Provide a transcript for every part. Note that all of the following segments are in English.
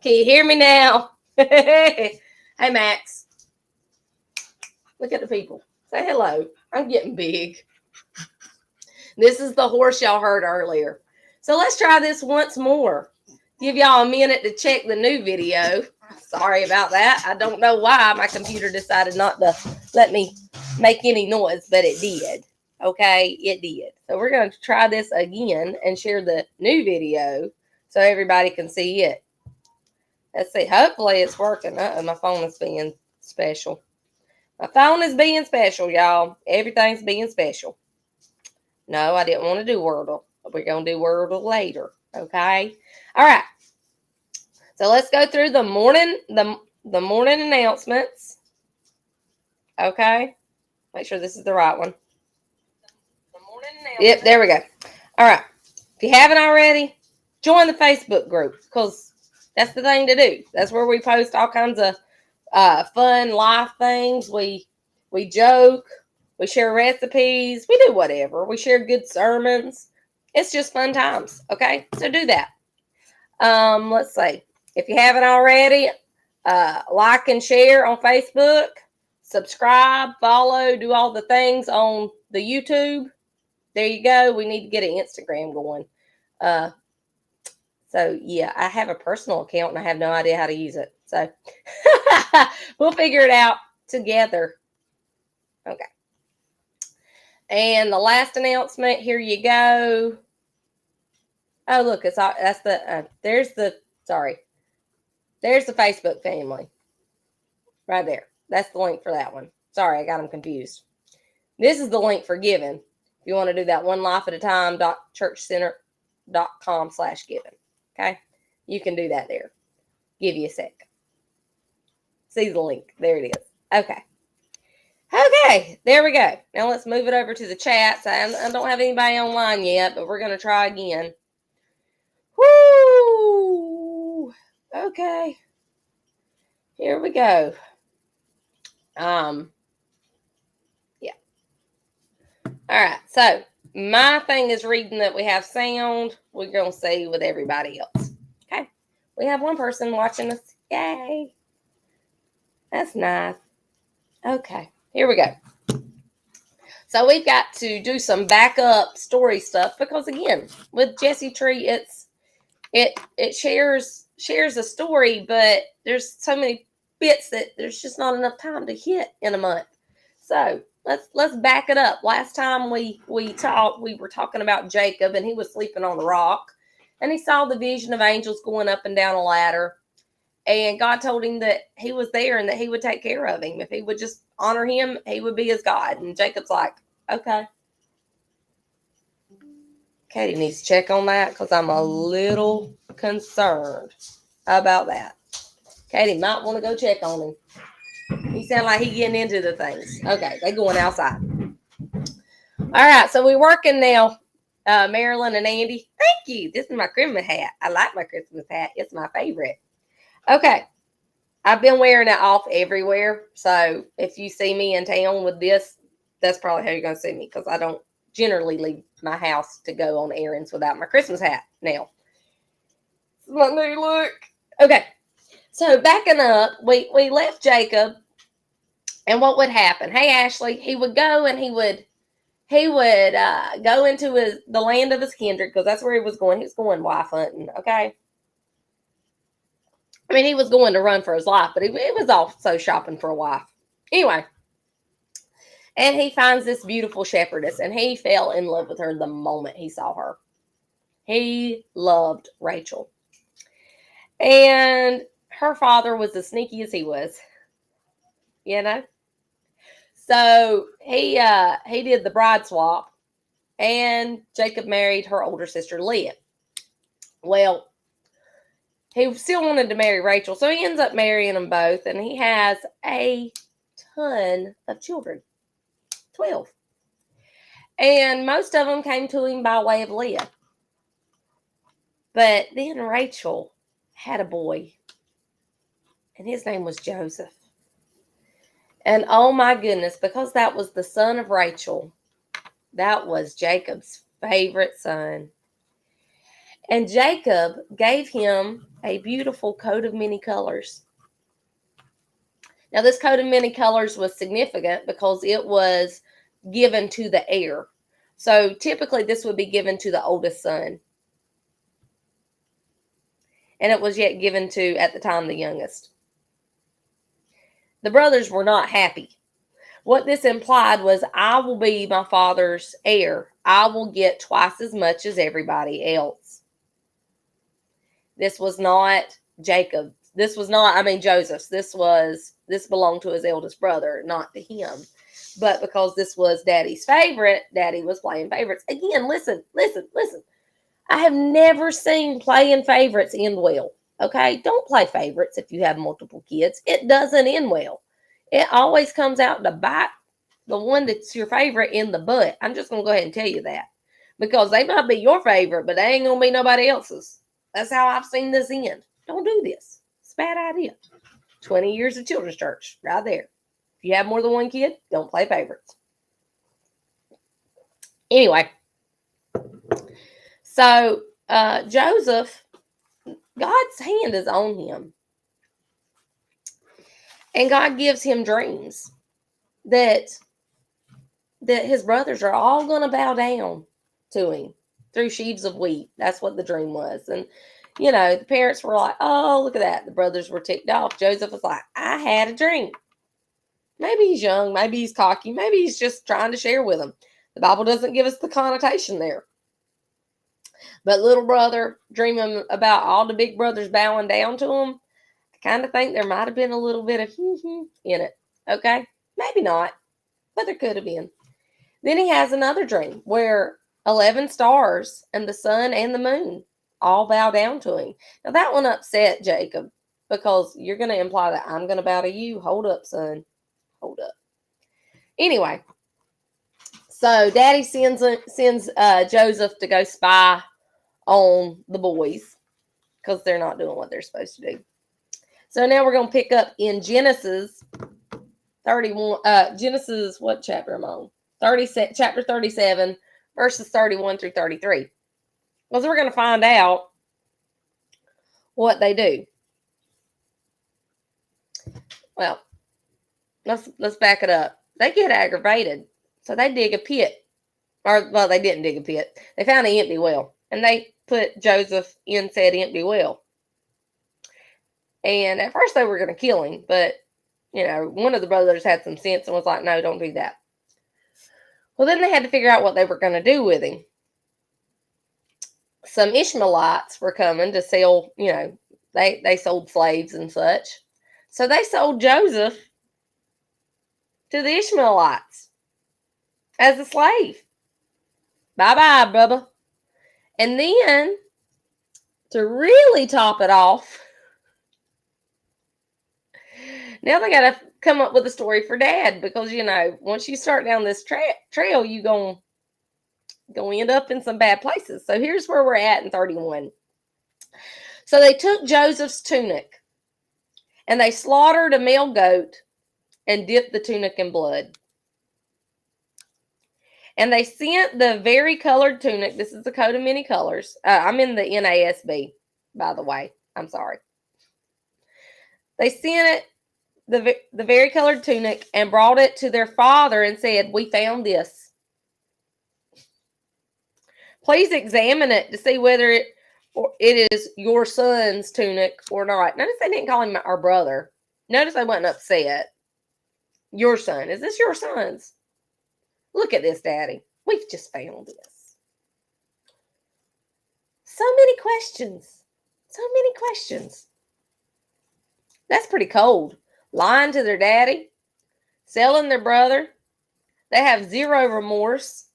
Can you hear me now? Hey, Max. Look at the people. Say hello. I'm getting big. This is the horse y'all heard earlier. So let's try this once more. Give y'all a minute to check the new video. Sorry about that. I don't know why my computer decided not to let me make any noise, but it did. Okay, it did. So we're going to try this again and share the new video so everybody can see it. Let's see. Hopefully it's working. My phone is being special. My phone is being special, y'all. Everything's being special. No, I didn't want to do Wordle. We're going to do Wordle later. Okay? All right. So let's go through the morning announcements. Okay? Make sure this is the right one. Yep, there we go. All right. If you haven't already, join the Facebook group because that's the thing to do. That's where we post all kinds of fun life things. We joke. We share recipes. We do whatever. We share good sermons. It's just fun times. Okay, so do that. Let's see. If you haven't already, like and share on Facebook. Subscribe, follow, do all the things on the YouTube. There you go. We need to get an Instagram going. So yeah, I have a personal account and I have no idea how to use it. So we'll figure it out together. Okay. And the last announcement, here you go. Oh, look, there's the Facebook family. Right there. That's the link for that one. Sorry, I got them confused. This is the link for giving. If you want to do that, onelifeatatime.churchcenter.com/giving. Okay? You can do that there. Give you a sec. See the link. There it is. Okay. Okay, there we go. Now let's move it over to the chat. So I don't have anybody online yet, but we're going to try again. Woo! Okay. Here we go. Yeah. All right. So my thing is reading that we have sound. We're going to see with everybody else. Okay. We have one person watching us. Yay. That's nice. Okay. Here we go. So we've got to do some backup story stuff because again, with Jesse Tree, it shares a story, but there's so many bits that there's just not enough time to hit in a month. So let's back it up. Last time we talked, we were talking about Jacob and he was sleeping on the rock, and he saw the vision of angels going up and down a ladder. And God told him that he was there and that he would take care of him. If he would just honor him, he would be his God. And Jacob's like, okay. Katie needs to check on that because I'm a little concerned about that. Katie might want to go check on him. He sound like he getting into the things. Okay, they going outside. All right, so we're working now. Marilyn and Andy. Thank you. This is my Christmas hat. I like my Christmas hat. It's my favorite. Okay. I've been wearing it off everywhere. So if you see me in town with this, that's probably how you're going to see me because I don't generally leave my house to go on errands without my Christmas hat now. It's my new look. Okay. So backing up, we left Jacob, and what would happen? Hey, Ashley, he would go and he would go into the land of his kindred because that's where he was going. He was going wife hunting, okay? I mean, he was going to run for his life, but he was also shopping for a wife. Anyway, and he finds this beautiful shepherdess, and he fell in love with her the moment he saw her. He loved Rachel. And her father was as sneaky as he was, you know? So he did the bride swap, and Jacob married her older sister, Leah. Well, he still wanted to marry Rachel, so he ends up marrying them both, and he has a ton of children. 12. And most of them came to him by way of Leah. But then Rachel had a boy, and his name was Joseph. And oh my goodness, because that was the son of Rachel, that was Jacob's favorite son. And Jacob gave him a beautiful coat of many colors. Now, this coat of many colors was significant because it was given to the heir. So typically, this would be given to the oldest son. And it was yet given to, at the time, the youngest. The brothers were not happy. What this implied was, I will be my father's heir. I will get twice as much as everybody else. This was not Jacob. This was not, Joseph's. This belonged to his eldest brother, not to him. But because this was Daddy's favorite, Daddy was playing favorites. Again, listen. I have never seen playing favorites end well. Okay? Don't play favorites if you have multiple kids. It doesn't end well. It always comes out to bite the one that's your favorite in the butt. I'm just going to go ahead and tell you that. Because they might be your favorite, but they ain't going to be nobody else's. That's how I've seen this end. Don't do this. It's a bad idea. 20 years of children's church, right there. If you have more than one kid, don't play favorites. Anyway, so Joseph, God's hand is on him. And God gives him dreams that his brothers are all going to bow down to him through sheaves of wheat. That's what the dream was. And, the parents were like, oh, look at that. The brothers were ticked off. Joseph was like, I had a dream. Maybe he's young. Maybe he's cocky. Maybe he's just trying to share with them. The Bible doesn't give us the connotation there. But little brother dreaming about all the big brothers bowing down to him, I kind of think there might have been a little bit of in it. Okay? Maybe not, but there could have been. Then he has another dream where 11 stars and the sun and the moon all bow down to him. Now that one upset Jacob because you're going to imply that I'm going to bow to you. Hold up, son. Hold up. Anyway, so Daddy sends Joseph to go spy on the boys because they're not doing what they're supposed to do. So now we're going to pick up in Genesis 31. Genesis, what chapter am I on? Chapter 37, verses 31 through 33. Because we're going to find out what they do. Well, let's back it up. They get aggravated, so they dig a pit. They didn't dig a pit. They found an empty well, and they put Joseph in said empty well. And at first they were going to kill him, but, one of the brothers had some sense and was like, no, don't do that. Well, then they had to figure out what they were going to do with him. Some Ishmaelites were coming to sell, they sold slaves and such. So they sold Joseph to the Ishmaelites as a slave. Bye-bye, Bubba. And then, to really top it off, now they got to come up with a story for Dad because, once you start down this trail, you're going to end up in some bad places. So here's where we're at in 31. So they took Joseph's tunic and they slaughtered a male goat and dipped the tunic in blood. And they sent the varicolored tunic. This is the coat of many colors. I'm in the NASB, by the way. I'm sorry. They sent the varicolored tunic and brought it to their father and said, we found this. Please examine it to see whether it is your son's tunic or not. Notice they didn't call him our brother. Notice they wasn't upset. Your son. Is this your son's? Look at this, Daddy. We've just found this. So many questions. So many questions. That's pretty cold. Lying to their daddy. Selling their brother. They have zero remorse.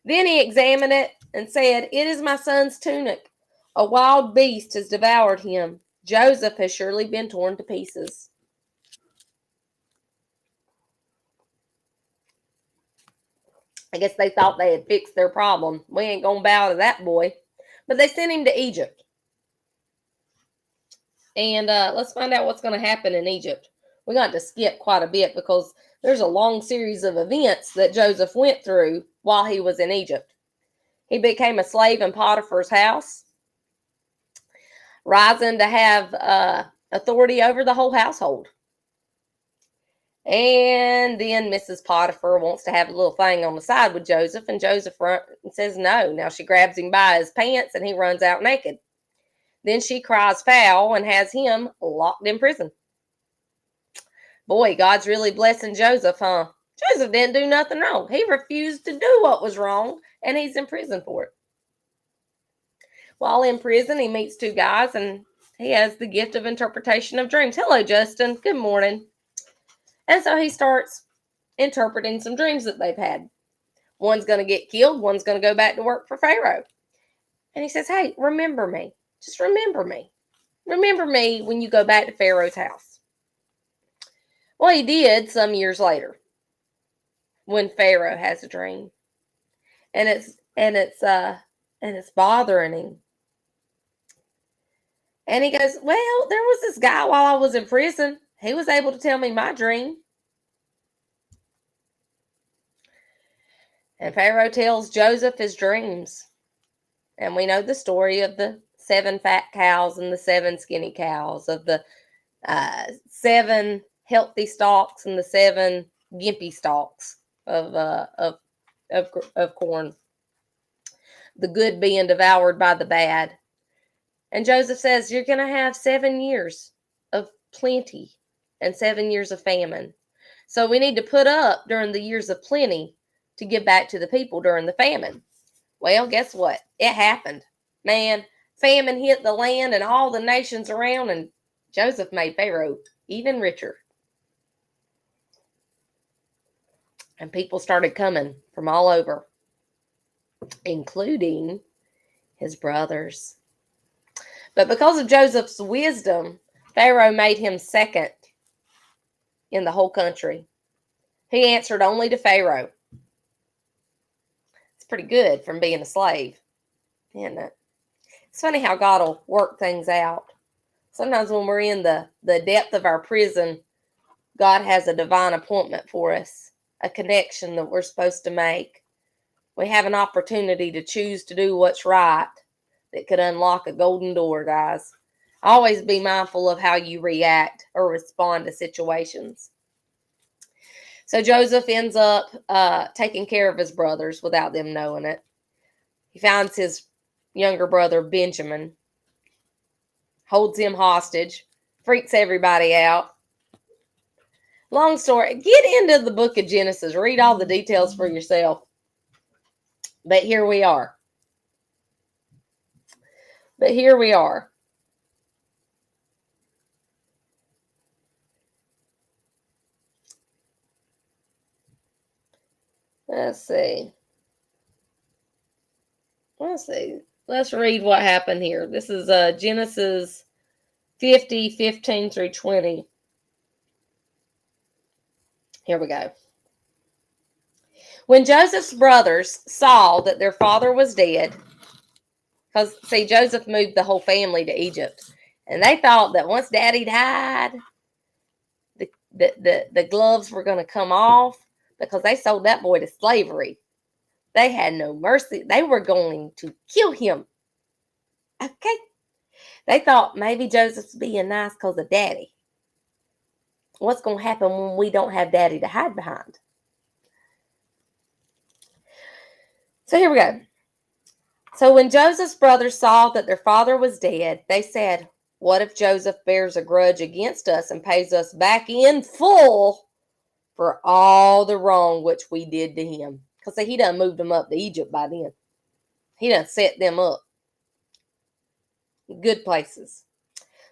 Then he examined it and said, it is my son's tunic. A wild beast has devoured him. Joseph has surely been torn to pieces. I guess they thought they had fixed their problem. We ain't going to bow to that boy. But they sent him to Egypt. And let's find out what's going to happen in Egypt. We got to skip quite a bit because there's a long series of events that Joseph went through while he was in Egypt. He became a slave in Potiphar's house, rising to have authority over the whole household. And then Mrs. Potiphar wants to have a little thing on the side with Joseph, and Joseph says no. Now she grabs him by his pants, and he runs out naked. Then she cries foul and has him locked in prison. Boy, God's really blessing Joseph, huh? Joseph didn't do nothing wrong. He refused to do what was wrong, and he's in prison for it. While in prison, he meets two guys, and he has the gift of interpretation of dreams. Hello, Justin. Good morning. And so he starts interpreting some dreams that they've had. One's going to get killed. One's going to go back to work for Pharaoh. And he says, hey, remember me. Just remember me. Remember me when you go back to Pharaoh's house. Well, he did some years later when Pharaoh has a dream. And it's bothering him. And he goes, well, there was this guy while I was in prison. He was able to tell me my dream. And Pharaoh tells Joseph his dreams. And we know the story of the 7 fat cows and the 7 skinny cows, of the 7 healthy stalks and the 7 gimpy stalks of corn. The good being devoured by the bad. And Joseph says, you're going to have 7 years of plenty and 7 years of famine. So we need to put up during the years of plenty to give back to the people during the famine. Well, guess what? It happened. Man, famine hit the land and all the nations around, and Joseph made Pharaoh even richer. And people started coming from all over, including his brothers. But because of Joseph's wisdom, Pharaoh made him second in the whole country. He answered only to Pharaoh. It's pretty good from being a slave, isn't it? It's funny how God will work things out. Sometimes when we're in the depth of our prison, God has a divine appointment for us, a connection that we're supposed to make. We have an opportunity to choose to do what's right that could unlock a golden door, guys. Always be mindful of how you react or respond to situations. So Joseph ends up taking care of his brothers without them knowing it. He finds his younger brother, Benjamin, holds him hostage, freaks everybody out. Long story. Get into the book of Genesis. Read all the details for yourself. But here we are. Let's see. Let's read what happened here. This is Genesis 50, 15 through 20. Here we go. When Joseph's brothers saw that their father was dead, because, see, Joseph moved the whole family to Egypt, and they thought that once Daddy died, the gloves were going to come off because they sold that boy to slavery. They had no mercy. They were going to kill him. Okay. They thought maybe Joseph's being nice because of Daddy. What's going to happen when we don't have Daddy to hide behind? So here we go. So when Joseph's brothers saw that their father was dead, they said, what if Joseph bears a grudge against us and pays us back in full for all the wrong which we did to him? Because he done moved them up to Egypt by then. He done set them up. Good places.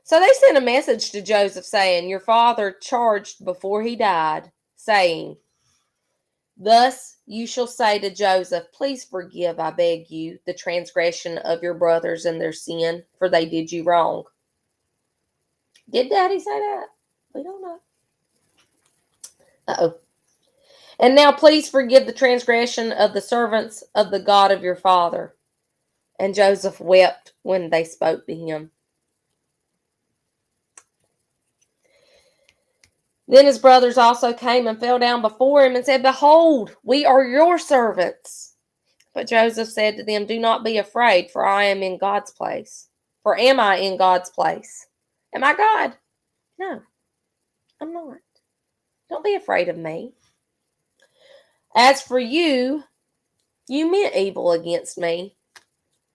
So they sent a message to Joseph saying, your father charged before he died, saying, thus you shall say to Joseph, please forgive, I beg you, the transgression of your brothers and their sin, for they did you wrong. Did Daddy say that? We don't know. Uh-oh. And now please forgive the transgression of the servants of the God of your father. And Joseph wept when they spoke to him. Then his brothers also came and fell down before him and said, behold, we are your servants. But Joseph said to them, "Do not be afraid, for I am in God's place. For am I in God's place? Am I God? No, I'm not. Don't be afraid of me. As for you, you meant evil against me,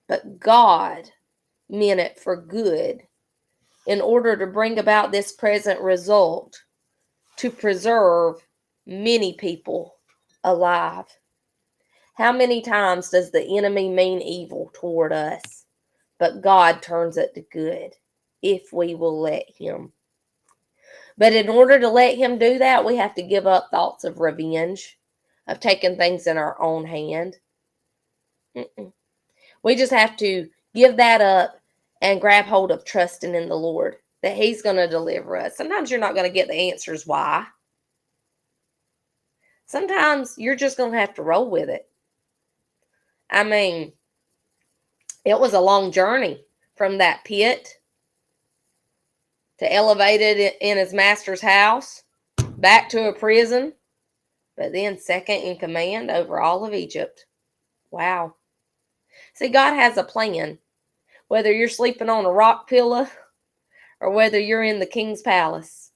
but God meant it for good in order to bring about this present result, to preserve many people alive." How many times does the enemy mean evil toward us? But God turns it to good if we will let him. But in order to let him do that, we have to give up thoughts of revenge, of taking things in our own hand. We just have to give that up and grab hold of trusting in the Lord, that he's going to deliver us. Sometimes you're not going to get the answers why. Sometimes you're just going to have to roll with it. I mean, it was a long journey from that pit to elevated in his master's house, back to a prison, but then second in command over all of Egypt. Wow. See, God has a plan. Whether you're sleeping on a rock pillow or whether you're in the king's palace,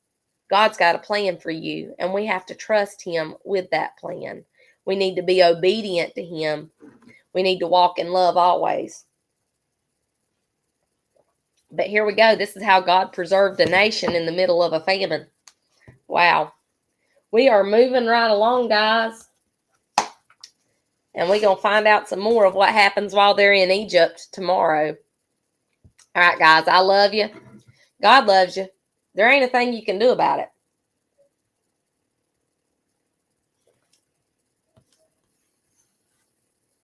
God's got a plan for you, and we have to trust him with that plan. We need to be obedient to him. We need to walk in love always. But here we go. This is how God preserved a nation in the middle of a famine. Wow. We are moving right along, guys. And we're going to find out some more of what happens while they're in Egypt tomorrow. All right, guys, I love you. God loves you. There ain't a thing you can do about it.